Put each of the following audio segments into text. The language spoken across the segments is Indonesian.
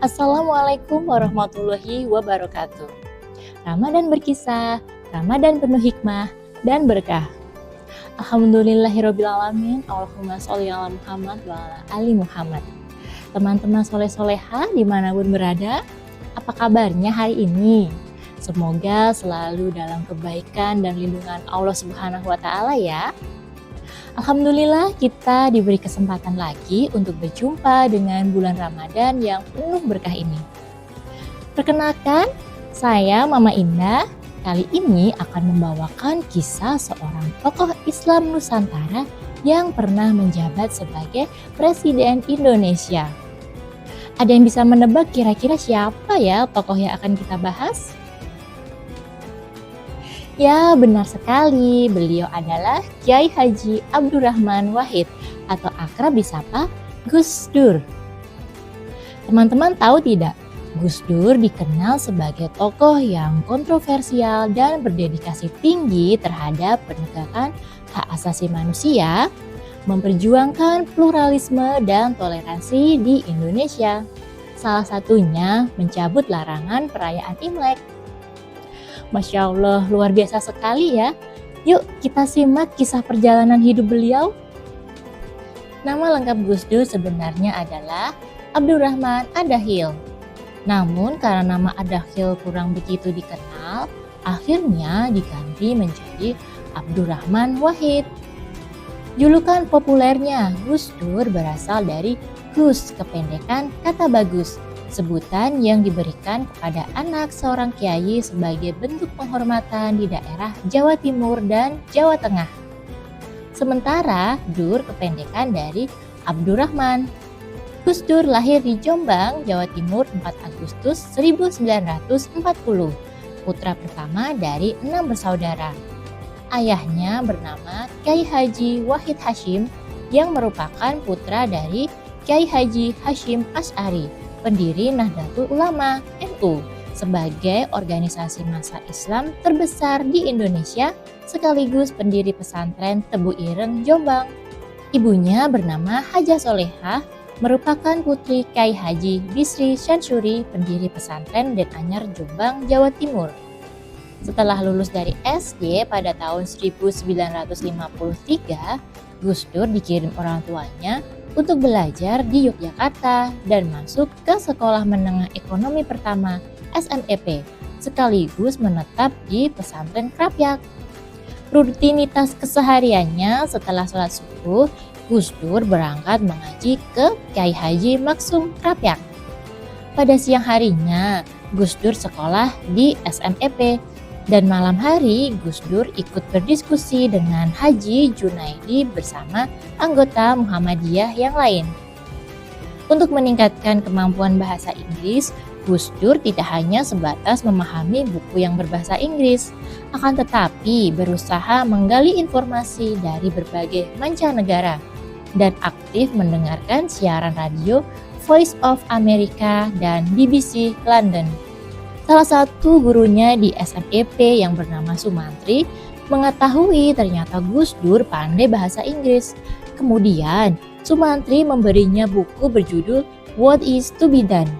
Assalamualaikum warahmatullahi wabarakatuh. Ramadan berkisah, Ramadan penuh hikmah dan berkah. Alhamdulillahirrabbilalamin. Allahumma sholli ala Muhammad wa ala ali Muhammad. Teman-teman soleh-soleha dimanapun berada, apa kabarnya hari ini? Semoga selalu dalam kebaikan dan lindungan Allah Subhanahu wa Ta'ala ya. Alhamdulillah kita diberi kesempatan lagi untuk berjumpa dengan bulan Ramadan yang penuh berkah ini. Perkenalkan, saya Mama Indah. Kali ini akan membawakan kisah seorang tokoh Islam Nusantara yang pernah menjabat sebagai Presiden Indonesia. Ada yang bisa menebak kira-kira siapa ya tokoh yang akan kita bahas? Ya, benar sekali. Beliau adalah Kyai Haji Abdurrahman Wahid atau akrab disapa Gus Dur. Teman-teman tahu tidak? Gus Dur dikenal sebagai tokoh yang kontroversial dan berdedikasi tinggi terhadap penegakan hak asasi manusia, memperjuangkan pluralisme dan toleransi di Indonesia. Salah satunya mencabut larangan perayaan Imlek. Masya Allah, luar biasa sekali ya. Yuk kita simak kisah perjalanan hidup beliau. Nama lengkap Gus Dur sebenarnya adalah Abdurrahman Adahil. Namun karena nama Adahil kurang begitu dikenal, akhirnya diganti menjadi Abdurrahman Wahid. Julukan populernya Gus Dur berasal dari Gus, kependekan kata bagus. Sebutan yang diberikan kepada anak seorang kiai sebagai bentuk penghormatan di daerah Jawa Timur dan Jawa Tengah. Sementara Dur kependekan dari Abdurrahman. Gus Dur lahir di Jombang, Jawa Timur 4 Agustus 1940, putra pertama dari 6 bersaudara. Ayahnya bernama Kyai Haji Wahid Hashim yang merupakan putra dari Kyai Haji Hashim Asy'ari, pendiri Nahdlatul Ulama NU, sebagai organisasi massa Islam terbesar di Indonesia sekaligus pendiri pesantren Tebu Ireng Jombang. Ibunya bernama Hajah Solehah, merupakan putri Kyai Haji Bisri Syansuri, pendiri pesantren Den Anyar Jombang, Jawa Timur. Setelah lulus dari SD pada tahun 1953, Gus Dur dikirim orang tuanya untuk belajar di Yogyakarta dan masuk ke Sekolah Menengah Ekonomi Pertama SMEP, sekaligus menetap di pesantren Krapyak. Rutinitas kesehariannya setelah sholat subuh, Gus Dur berangkat mengaji ke Kyai Haji Maksum Krapyak. Pada siang harinya, Gus Dur sekolah di SMEP, dan malam hari Gus Dur ikut berdiskusi dengan Haji Junaidi bersama anggota Muhammadiyah yang lain. Untuk meningkatkan kemampuan bahasa Inggris, Gus Dur tidak hanya sebatas memahami buku yang berbahasa Inggris, akan tetapi berusaha menggali informasi dari berbagai mancanegara dan aktif mendengarkan siaran radio Voice of America dan BBC London. Salah satu gurunya di SMEP yang bernama Sumantri mengetahui ternyata Gus Dur pandai bahasa Inggris. Kemudian Sumantri memberinya buku berjudul What is to be Done.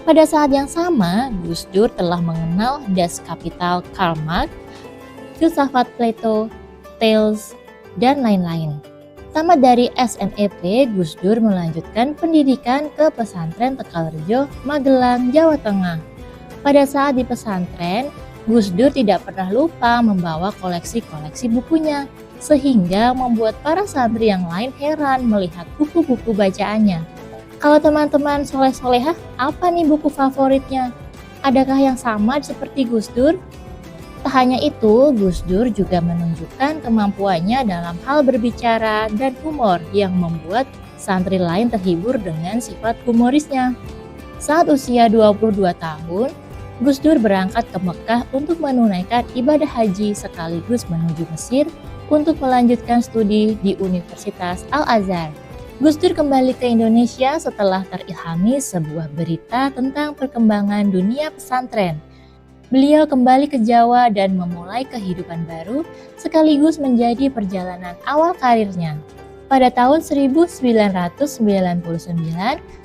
Pada saat yang sama, Gus Dur telah mengenal Das Kapital Karl Marx, Filsafat Plato, Thales, dan lain-lain. Tamat dari SMEP, Gus Dur melanjutkan pendidikan ke pesantren Tegalrejo, Magelang, Jawa Tengah. Pada saat di pesantren, Gus Dur tidak pernah lupa membawa koleksi-koleksi bukunya, sehingga membuat para santri yang lain heran melihat buku-buku bacaannya. Kalau teman-teman soleh-solehah, apa nih buku favoritnya? Adakah yang sama seperti Gus Dur? Tak hanya itu, Gus Dur juga menunjukkan kemampuannya dalam hal berbicara dan humor yang membuat santri lain terhibur dengan sifat humorisnya. Saat usia 22 tahun, Gus Dur berangkat ke Mekah untuk menunaikan ibadah haji sekaligus menuju Mesir untuk melanjutkan studi di Universitas Al-Azhar. Gus Dur kembali ke Indonesia setelah terilhami sebuah berita tentang perkembangan dunia pesantren. Beliau kembali ke Jawa dan memulai kehidupan baru sekaligus menjadi perjalanan awal karirnya. Pada tahun 1999,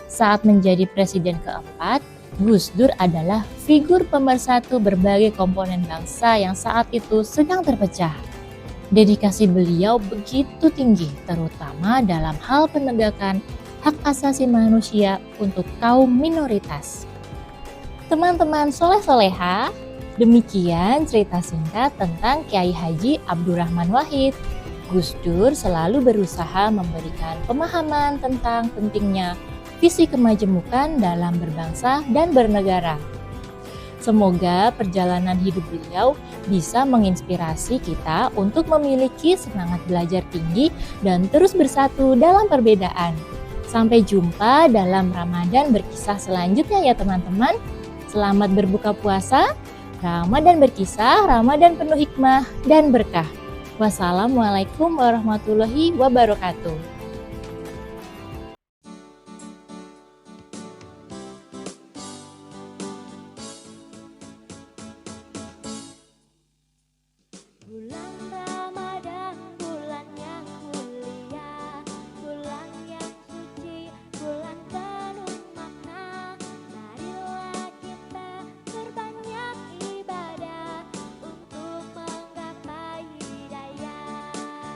Saat menjadi presiden keempat, Gus Dur adalah figur pemersatu berbagai komponen bangsa yang saat itu sedang terpecah. Dedikasi beliau begitu tinggi, terutama dalam hal penegakan hak asasi manusia untuk kaum minoritas. Teman-teman soleh-soleha, demikian cerita singkat tentang Kiai Haji Abdurrahman Wahid. Gus Dur selalu berusaha memberikan pemahaman tentang pentingnya visi kemajemukan dalam berbangsa dan bernegara. Semoga perjalanan hidup beliau bisa menginspirasi kita untuk memiliki semangat belajar tinggi dan terus bersatu dalam perbedaan. Sampai jumpa dalam Ramadan berkisah selanjutnya ya teman-teman. Selamat berbuka puasa, Ramadan berkisah, Ramadan penuh hikmah dan berkah. Wassalamualaikum warahmatullahi wabarakatuh.